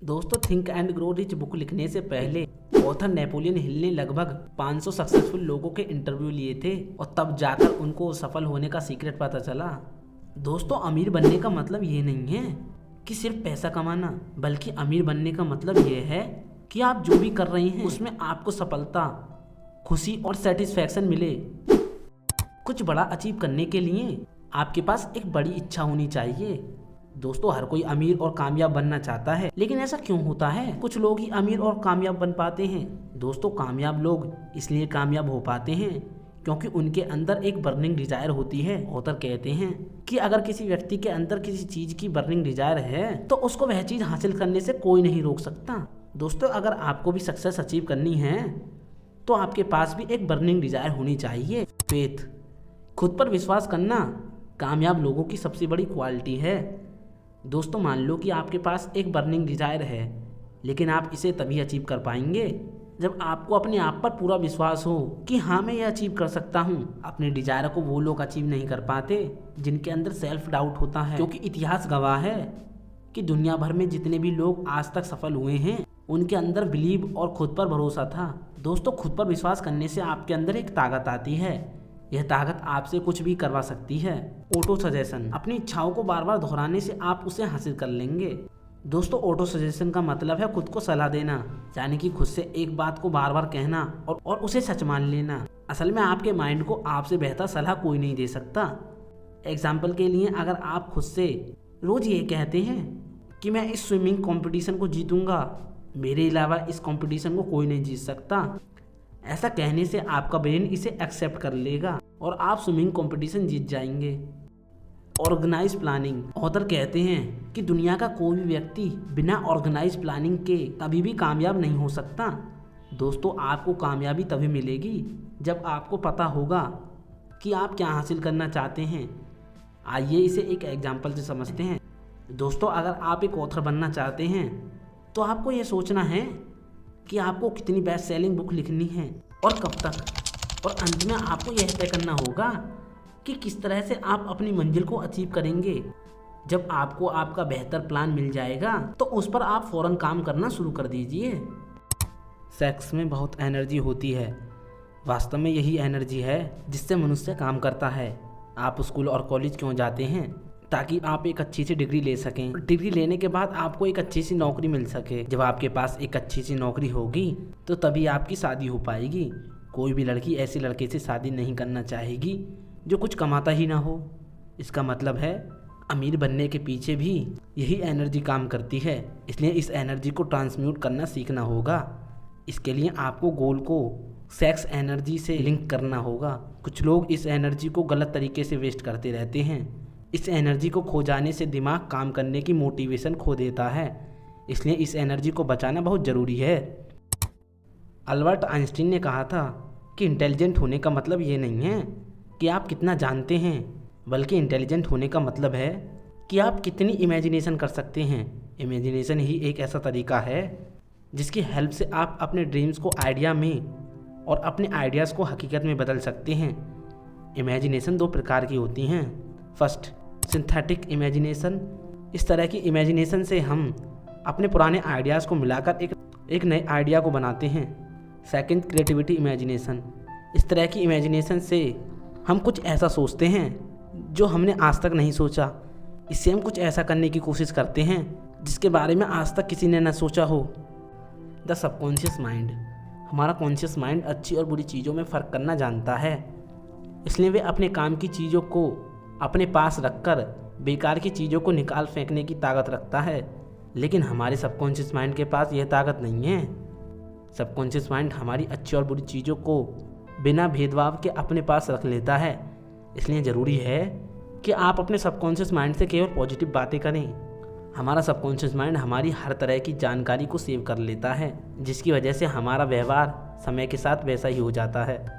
दोस्तों, think and grow rich book लिखने से पहले ऑथर नेपोलियन हिल ने लगभग 500 सक्सेसफुल लोगों के इंटरव्यू लिए थे और तब जाकर उनको सफल होने का सीक्रेट पता चला। दोस्तों, अमीर बनने का मतलब ये नहीं है कि सिर्फ पैसा कमाना, बल्कि अमीर बनने का मतलब ये है कि आप जो भी कर रहे हैं उसमें आपको सफलता, खुशी और सेटिस्फैक्शन मिले। कुछ बड़ा अचीव करने के लिए आपके पास एक बड़ी इच्छा होनी चाहिए। दोस्तों, हर कोई अमीर और कामयाब बनना चाहता है, लेकिन ऐसा क्यों होता है? कुछ लोग ही अमीर और कामयाब बन पाते हैं। दोस्तों, कामयाब लोग इसलिए कामयाब हो पाते हैं क्योंकि उनके अंदर एक बर्निंग डिजायर होती है। ऑथर कहते हैं कि अगर किसी व्यक्ति के अंदर किसी चीज की बर्निंग डिजायर है तो उसको वह चीज हासिल करने से कोई नहीं रोक सकता। दोस्तों, अगर आपको भी सक्सेस अचीव करनी है तो आपके पास भी एक बर्निंग डिजायर होनी चाहिए। फेथ, खुद पर विश्वास करना कामयाब लोगों की सबसे बड़ी क्वालिटी है। दोस्तों, मान लो कि आपके पास एक बर्निंग डिजायर है, लेकिन आप इसे तभी अचीव कर पाएंगे जब आपको अपने आप पर पूरा विश्वास हो कि हाँ, मैं ये अचीव कर सकता हूँ। अपने डिजायर को वो लोग अचीव नहीं कर पाते जिनके अंदर सेल्फ डाउट होता है, क्योंकि इतिहास गवाह है कि दुनिया भर में जितने भी लोग आज तक सफल हुए हैं उनके अंदर बिलीव और खुद पर भरोसा था। दोस्तों, खुद पर विश्वास करने से आपके अंदर एक ताकत आती है। यह ताकत आपसे कुछ भी करवा सकती है। ऑटो सजेशन, अपनी इच्छाओं को बार बार दोहराने से आप उसे हासिल कर लेंगे। दोस्तों, ऑटो सजेशन का मतलब है खुद को सलाह देना, यानी कि खुद से एक बात को बार बार कहना और उसे सच मान लेना। असल में आपके माइंड को आपसे बेहतर सलाह कोई नहीं दे सकता। एग्जाम्पल के लिए, अगर आप खुद से रोज ये कहते हैं कि मैं इस स्विमिंग कॉम्पिटिशन को जीतूंगा, मेरे अलावा इस कॉम्पिटिशन को कोई नहीं जीत सकता, ऐसा कहने से आपका ब्रेन इसे एक्सेप्ट कर लेगा और आप स्विमिंग कंपटीशन जीत जाएंगे। ऑर्गेनाइज प्लानिंग, ऑथर कहते हैं कि दुनिया का कोई भी व्यक्ति बिना ऑर्गेनाइज प्लानिंग के कभी भी कामयाब नहीं हो सकता। दोस्तों, आपको कामयाबी तभी मिलेगी जब आपको पता होगा कि आप क्या हासिल करना चाहते हैं। आइए इसे एक एग्जाम्पल से समझते हैं। दोस्तों, अगर आप एक ऑथर बनना चाहते हैं तो आपको यह सोचना है कि आपको कितनी बेस्ट सेलिंग बुक लिखनी है और कब तक, और अंत में आपको यह तय करना होगा कि किस तरह से आप अपनी मंजिल को अचीव करेंगे। जब आपको आपका बेहतर प्लान मिल जाएगा तो उस पर आप फौरन काम करना शुरू कर दीजिए। सेक्स में बहुत एनर्जी होती है, वास्तव में यही एनर्जी है जिससे मनुष्य काम करता है। आप स्कूल और कॉलेज क्यों जाते हैं? ताकि आप एक अच्छी सी डिग्री ले सकें। डिग्री लेने के बाद आपको एक अच्छी सी नौकरी मिल सके। जब आपके पास एक अच्छी सी नौकरी होगी तो तभी आपकी शादी हो पाएगी। कोई भी लड़की ऐसे लड़के से शादी नहीं करना चाहेगी जो कुछ कमाता ही ना हो। इसका मतलब है अमीर बनने के पीछे भी यही एनर्जी काम करती है। इसलिए इस एनर्जी को ट्रांसम्यूट करना सीखना होगा। इसके लिए आपको गोल को सेक्स एनर्जी से लिंक करना होगा। कुछ लोग इस एनर्जी को गलत तरीके से वेस्ट करते रहते हैं। इस एनर्जी को खो जाने से दिमाग काम करने की मोटिवेशन खो देता है। इसलिए इस एनर्जी को बचाना बहुत ज़रूरी है। अल्बर्ट आइंस्टीन ने कहा था कि इंटेलिजेंट होने का मतलब ये नहीं है कि आप कितना जानते हैं, बल्कि इंटेलिजेंट होने का मतलब है कि आप कितनी इमेजिनेशन कर सकते हैं। इमेजिनेशन ही एक ऐसा तरीका है जिसकी हेल्प से आप अपने ड्रीम्स को आइडिया में और अपने आइडियाज़ को हकीकत में बदल सकते हैं। इमेजिनेशन दो प्रकार की होती हैं। First, synthetic imagination. इस तरह की इमेजिनेशन से हम अपने पुराने आइडियाज़ को मिलाकर एक नए आइडिया को बनाते हैं। Second, creativity imagination. इस तरह की इमेजिनेशन से हम कुछ ऐसा सोचते हैं जो हमने आज तक नहीं सोचा। इससे हम कुछ ऐसा करने की कोशिश करते हैं जिसके बारे में आज तक किसी ने न सोचा हो। The subconscious mind. हमारा कॉन्शियस माइंड अच्छी और बुरी चीज़ों में फ़र्क करना जानता है, इसलिए वे अपने काम की चीज़ों को अपने पास रखकर बेकार की चीज़ों को निकाल फेंकने की ताकत रखता है। लेकिन हमारे सबकॉन्शियस माइंड के पास यह ताकत नहीं है। सबकॉन्शियस माइंड हमारी अच्छी और बुरी चीज़ों को बिना भेदभाव के अपने पास रख लेता है। इसलिए ज़रूरी है कि आप अपने सबकॉन्शियस माइंड से केवल पॉजिटिव बातें करें। हमारा सबकॉन्शियस माइंड हमारी हर तरह की जानकारी को सेव कर लेता है, जिसकी वजह से हमारा व्यवहार समय के साथ वैसा ही हो जाता है।